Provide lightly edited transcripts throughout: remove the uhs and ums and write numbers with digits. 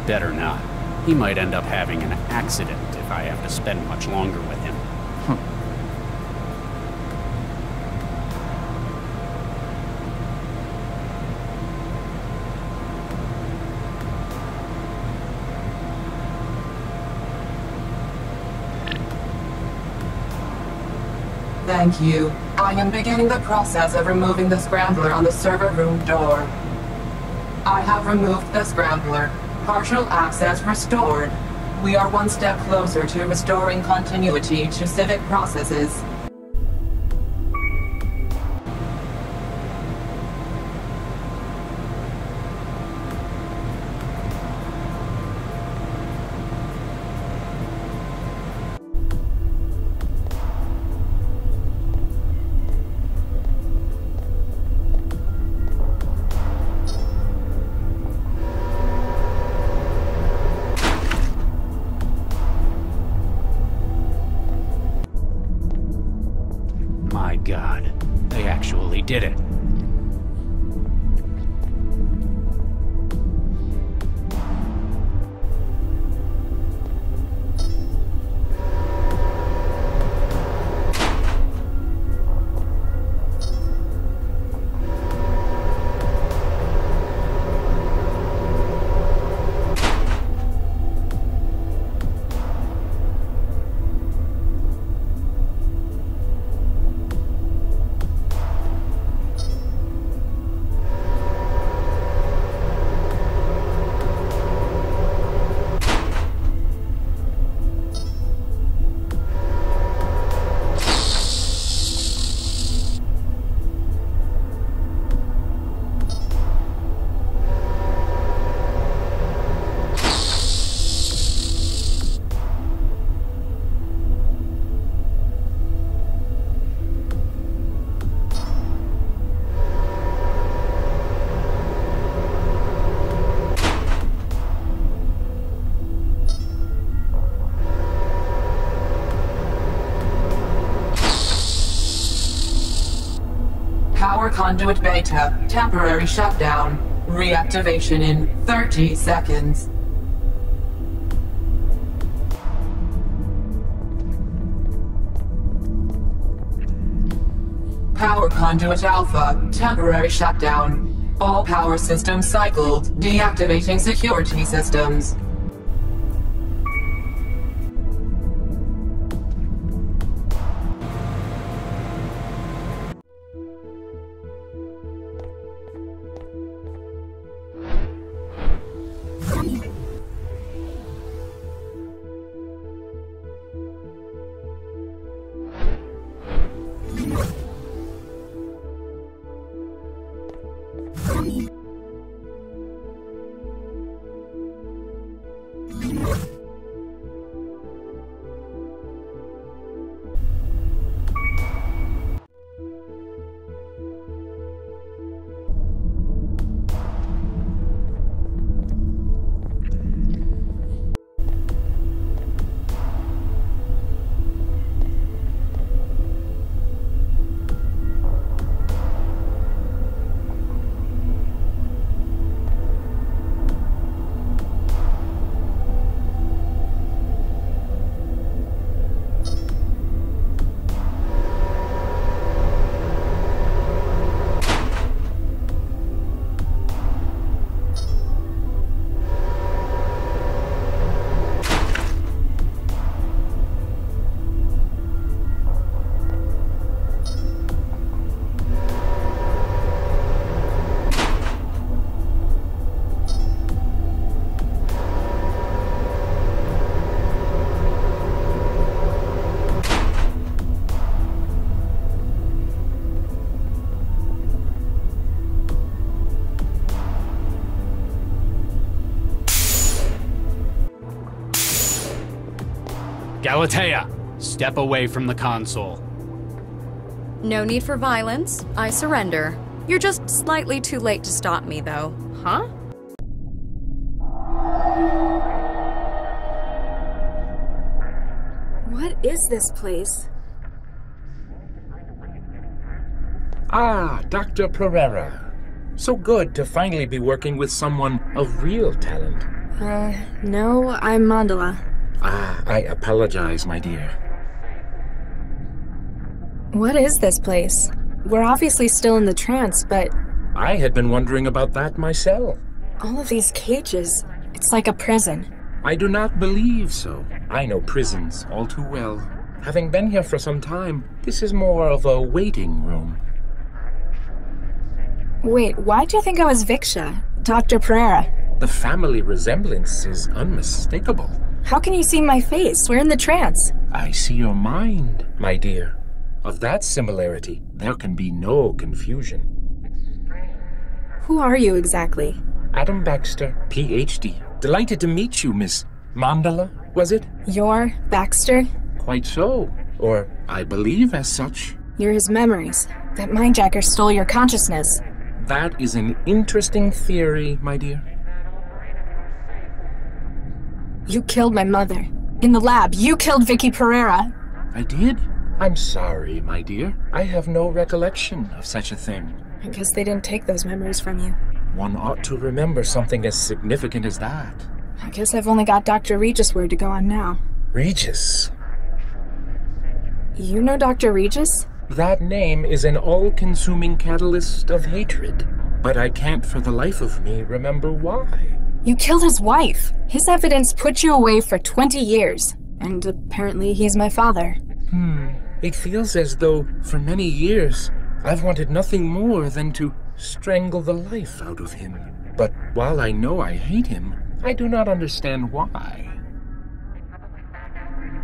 Better not. He might end up having an accident if I have to spend much longer with him. Thank you. I am beginning the process of removing the scrambler on the server room door. I have removed the scrambler. Partial access restored. We are one step closer to restoring continuity to civic processes. My God, they actually did it. Power conduit beta, temporary shutdown. Reactivation in 30 seconds. Power conduit alpha, temporary shutdown. All power systems cycled, deactivating security systems. Galatea, step away from the console. No need for violence. I surrender. You're just slightly too late to stop me, though. Huh? What is this place? Ah, Dr. Pereira. So good to finally be working with someone of real talent. No, I'm Mandala. I apologize, my dear. What is this place? We're obviously still in the trance, but I had been wondering about that myself. all of these cages, it's like a prison. I do not believe so. I know prisons all too well. Having been here for some time, this is more of a waiting room. Wait, why do you think I was Viksha, Dr. Pereira? The family resemblance is unmistakable. How can you see my face? We're in the trance. I see your mind, my dear. Of that similarity, there can be no confusion. Who are you exactly? Adam Baxter, Ph.D. Delighted to meet you, Miss Mandala, was it? You're Baxter? Quite so. Or I believe as such. You're his memories. That mindjacker stole your consciousness. That is an interesting theory, my dear. You killed my mother. In the lab, you killed Vicky Pereira. I did? I'm sorry, my dear. I have no recollection of such a thing. I guess they didn't take those memories from you. One ought to remember something as significant as that. I guess I've only got Dr. Regis' word to go on now. Regis? You know Dr. Regis? That name is an all-consuming catalyst of hatred. But I can't for the life of me remember why. You killed his wife. His evidence put you away for 20 years. And apparently he's my father. It feels as though, for many years, I've wanted nothing more than to strangle the life out of him. But while I know I hate him, I do not understand why.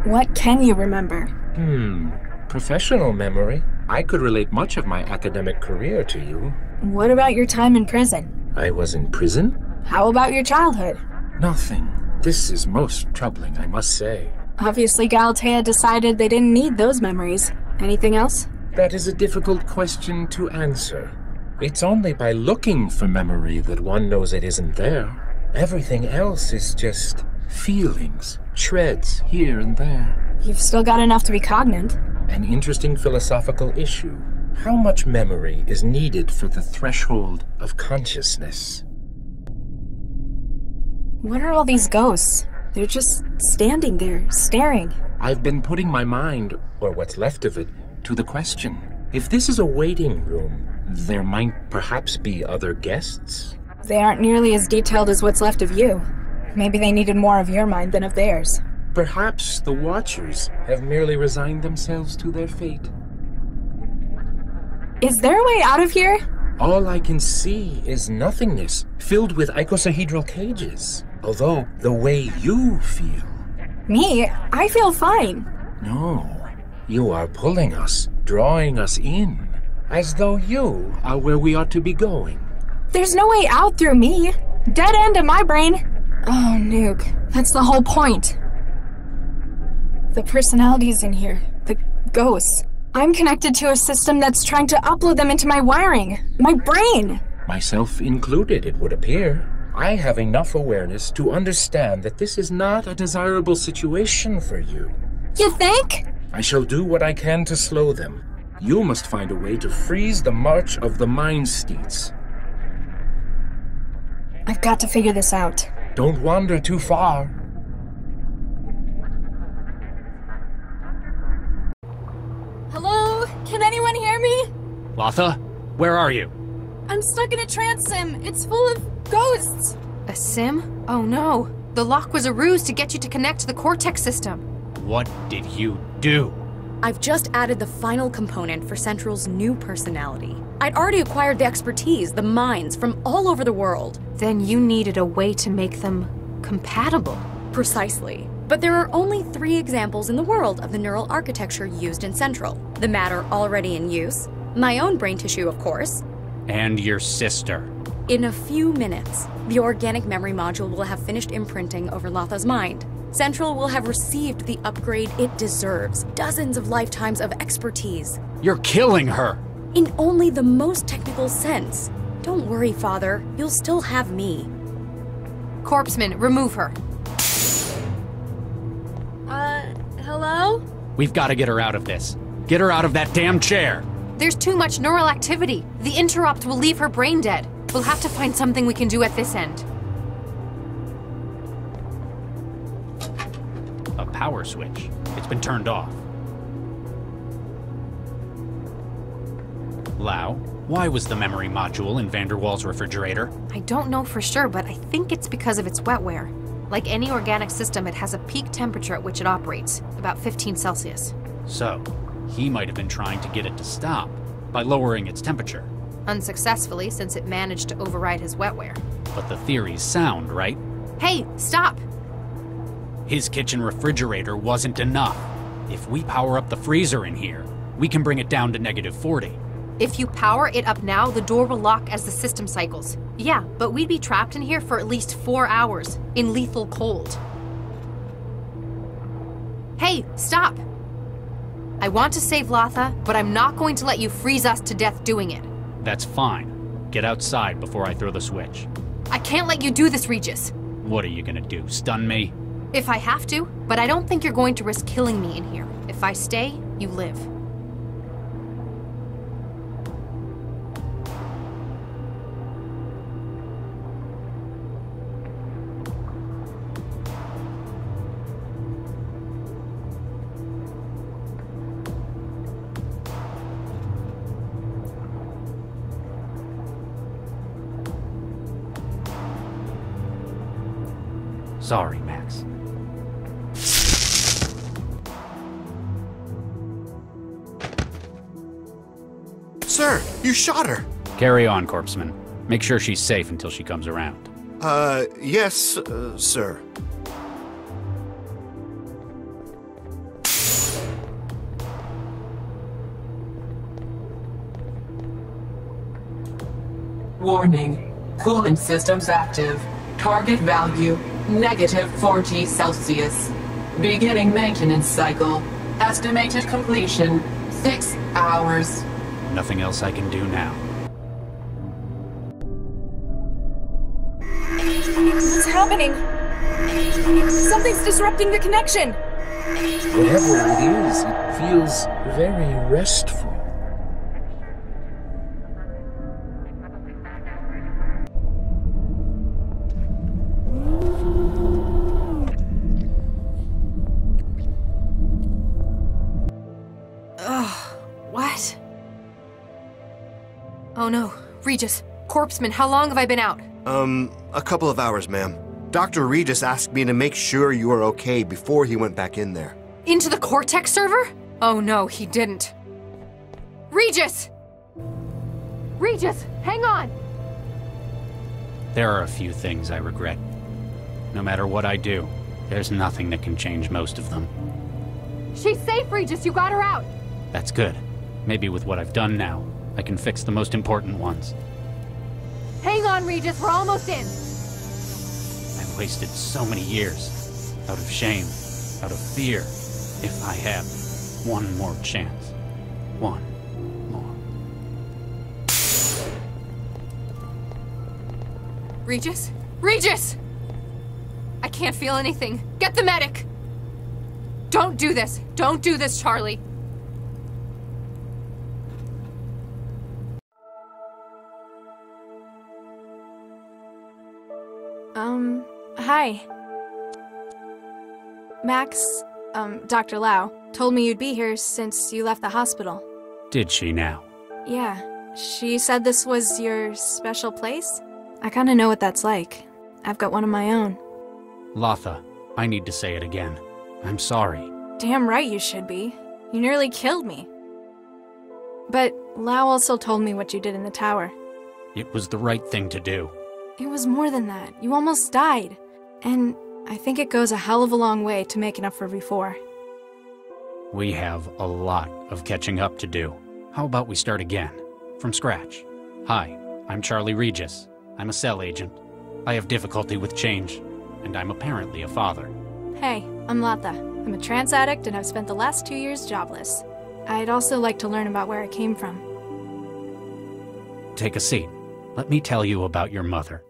What can you remember? Professional memory. I could relate much of my academic career to you. What about your time in prison? I was in prison? How about your childhood? Nothing. This is most troubling, I must say. Obviously, Galatea decided they didn't need those memories. Anything else? That is a difficult question to answer. It's only by looking for memory that one knows it isn't there. Everything else is just feelings, shreds here and there. You've still got enough to be cognate. An interesting philosophical issue. How much memory is needed for the threshold of consciousness? What are all these ghosts? They're just standing there, staring. I've been putting my mind, or what's left of it, to the question. If this is a waiting room, there might perhaps be other guests? They aren't nearly as detailed as what's left of you. Maybe they needed more of your mind than of theirs. Perhaps the Watchers have merely resigned themselves to their fate. Is there a way out of here? All I can see is nothingness, filled with icosahedral cages. Although, the way you feel... Me? I feel fine. No. You are pulling us, drawing us in, as though you are where we ought to be going. There's no way out through me. Dead end in my brain. Oh, Nuke. That's the whole point. The personalities in here. The ghosts. I'm connected to a system that's trying to upload them into my wiring. My brain. Myself included, it would appear. I have enough awareness to understand that this is not a desirable situation for you. You think? I shall do what I can to slow them. You must find a way to freeze the march of the mind states. I've got to figure this out. Don't wander too far. Hello? Can anyone hear me? Latha, where are you? I'm stuck in a trance sim. It's full of ghosts. A sim? Oh no. The lock was a ruse to get you to connect to the Cortex system. What did you do? I've just added the final component for Central's new personality. I'd already acquired the expertise, the minds, from all over the world. Then you needed a way to make them compatible. Precisely. But there are only 3 examples in the world of the neural architecture used in Central. The matter already in use, my own brain tissue, of course. And your sister. In a few minutes, the organic memory module will have finished imprinting over Latha's mind. Central will have received the upgrade it deserves. Dozens of lifetimes of expertise. You're killing her! In only the most technical sense. Don't worry, Father. You'll still have me. Corpseman, remove her. Hello? We've got to get her out of this. Get her out of that damn chair! There's too much neural activity. The interrupt will leave her brain dead. We'll have to find something we can do at this end. power switch. It's been turned off. Lau, why was the memory module in Vanderwall's refrigerator? I don't know for sure, but I think it's because of its wetware. Like any organic system, it has a peak temperature at which it operates, about 15 Celsius. So, he might have been trying to get it to stop by lowering its temperature. Unsuccessfully, since it managed to override his wetware. But the theory's sound, right? Hey, stop! His kitchen refrigerator wasn't enough. If we power up the freezer in here, we can bring it down to -40. If you power it up now, the door will lock as the system cycles. Yeah, but we'd be trapped in here for at least 4 hours, in lethal cold. Hey, stop! I want to save Latha, but I'm not going to let you freeze us to death doing it. That's fine. Get outside before I throw the switch. I can't let you do this, Regis. What are you gonna do, stun me? If I have to, but I don't think you're going to risk killing me in here. If I stay, you live. Sorry, Max. Sir, you shot her! Carry on, Corpseman. Make sure she's safe until she comes around. Yes, sir. Warning. Cooling systems active. Target value, -40 Celsius. Beginning maintenance cycle. Estimated completion, 6 hours. Nothing else I can do now. What's happening? Something's disrupting the connection. Whatever it is, it feels very restful. What? Oh no. Regis, Corpseman, how long have I been out? A couple of hours, ma'am. Dr. Regis asked me to make sure you were okay before he went back in there. Into the Cortex server? Oh no, he didn't. Regis! Regis, hang on! There are a few things I regret. No matter what I do, there's nothing that can change most of them. She's safe, Regis, you got her out! That's good. Maybe with what I've done now, I can fix the most important ones. Hang on, Regis, we're almost in! I've wasted so many years. Out of shame, out of fear. If I had one more chance. One more. Regis? Regis! I can't feel anything. Get the medic! Don't do this! Don't do this, Charlie! Hi. Max, Dr. Lau, told me you'd be here since you left the hospital. Did she now? Yeah. She said this was your special place? I kinda know what that's like. I've got one of my own. Latha, I need to say it again. I'm sorry. Damn right you should be. You nearly killed me. But Lau also told me what you did in the tower. It was the right thing to do. It was more than that. You almost died. And I think it goes a hell of a long way to making up for before. We have a lot of catching up to do. How about we start again? From scratch. Hi, I'm Charlie Regis. I'm a cell agent. I have difficulty with change, and I'm apparently a father. Hey, I'm Latha. I'm a trance addict and I've spent the last 2 years jobless. I'd also like to learn about where I came from. Take a seat. Let me tell you about your mother.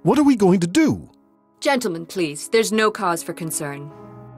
What are we going to do? Gentlemen, please. There's no cause for concern.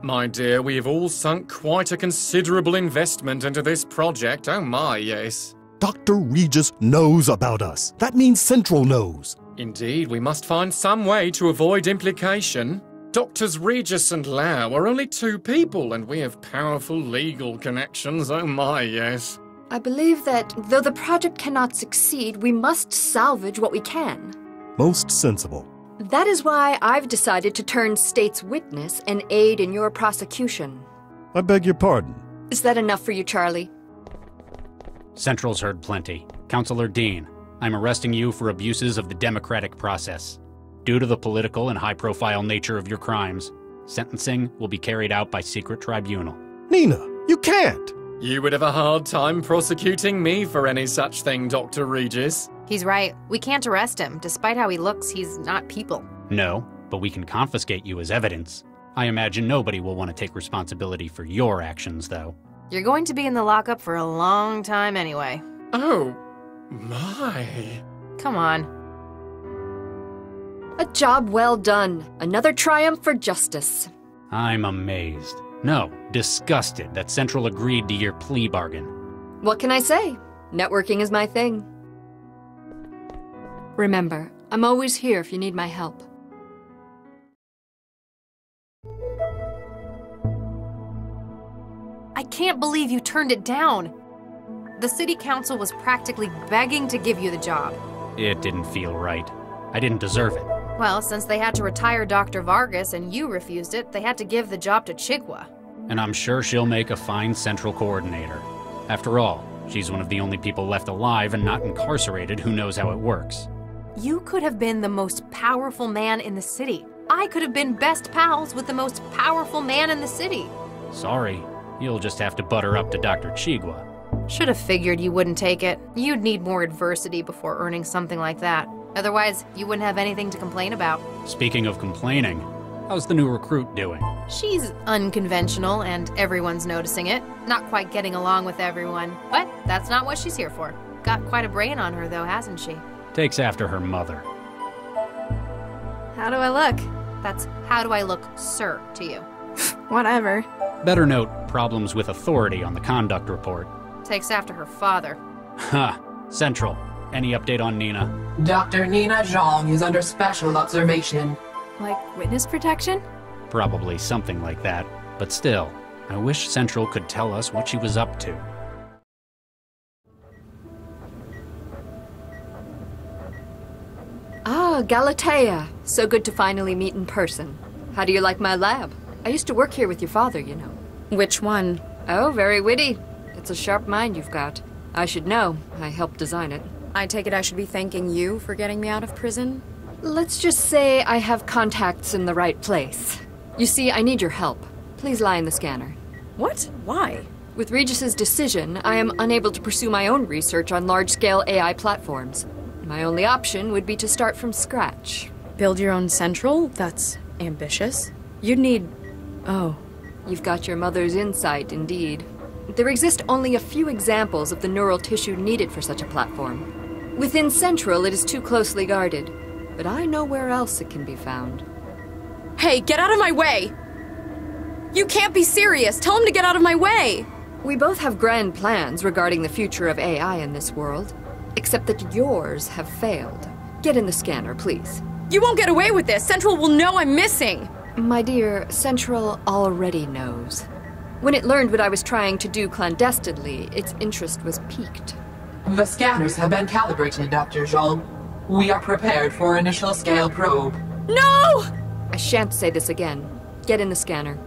My dear, we have all sunk quite a considerable investment into this project. Oh my, yes. Dr. Regis knows about us. That means Central knows. Indeed, we must find some way to avoid implication. Doctors Regis and Lau are only two people, and we have powerful legal connections, oh my, yes. I believe that, though the project cannot succeed, we must salvage what we can. Most sensible. That is why I've decided to turn state's witness and aid in your prosecution. I beg your pardon. Is that enough for you, Charlie? Central's heard plenty. Counselor Dean, I'm arresting you for abuses of the democratic process. Due to the political and high-profile nature of your crimes, sentencing will be carried out by secret tribunal. Nina, you can't! You would have a hard time prosecuting me for any such thing, Dr. Regis. He's right. We can't arrest him. Despite how he looks, he's not people. No, but we can confiscate you as evidence. I imagine nobody will want to take responsibility for your actions, though. You're going to be in the lockup for a long time anyway. Oh, my. Come on. A job well done. Another triumph for justice. I'm amazed. No, disgusted that Central agreed to your plea bargain. What can I say? Networking is my thing. Remember, I'm always here if you need my help. I can't believe you turned it down. The city council was practically begging to give you the job. It didn't feel right. I didn't deserve it. Well, since they had to retire Dr. Vargas and you refused it, they had to give the job to Chigwa. And I'm sure she'll make a fine central coordinator. After all, she's one of the only people left alive and not incarcerated who knows how it works. You could have been the most powerful man in the city. I could have been best pals with the most powerful man in the city. Sorry, you'll just have to butter up to Dr. Chigwa. Should have figured you wouldn't take it. You'd need more adversity before earning something like that. Otherwise, you wouldn't have anything to complain about. Speaking of complaining, how's the new recruit doing? She's unconventional, and everyone's noticing it. Not quite getting along with everyone, but that's not what she's here for. Got quite a brain on her, though, hasn't she? Takes after her mother. How do I look? That's how do I look, sir, to you. Whatever. Better note problems with authority on the conduct report. Takes after her father. Ha! Central. Any update on Nina? Dr. Nina Zhang is under special observation. Like witness protection? Probably something like that. But still, I wish Central could tell us what she was up to. Ah, Galatea. So good to finally meet in person. How do you like my lab? I used to work here with your father, you know. Which one? Oh, very witty. It's a sharp mind you've got. I should know. I helped design it. I take it I should be thanking you for getting me out of prison? Let's just say I have contacts in the right place. You see, I need your help. Please lie in the scanner. What? Why? With Regis's decision, I am unable to pursue my own research on large-scale AI platforms. My only option would be to start from scratch. Build your own central? That's ambitious. You'd need... Oh. You've got your mother's insight, indeed. There exist only a few examples of the neural tissue needed for such a platform. Within Central, it is too closely guarded, but I know where else it can be found. Hey, get out of my way! You can't be serious! Tell him to get out of my way! We both have grand plans regarding the future of AI in this world, except that yours have failed. Get in the scanner, please. You won't get away with this! Central will know I'm missing! My dear, Central already knows. When it learned what I was trying to do clandestinely, its interest was piqued. The scanners have been calibrated, Dr. Zhang. We are prepared for initial scale probe. No! I shan't say this again. Get in the scanner.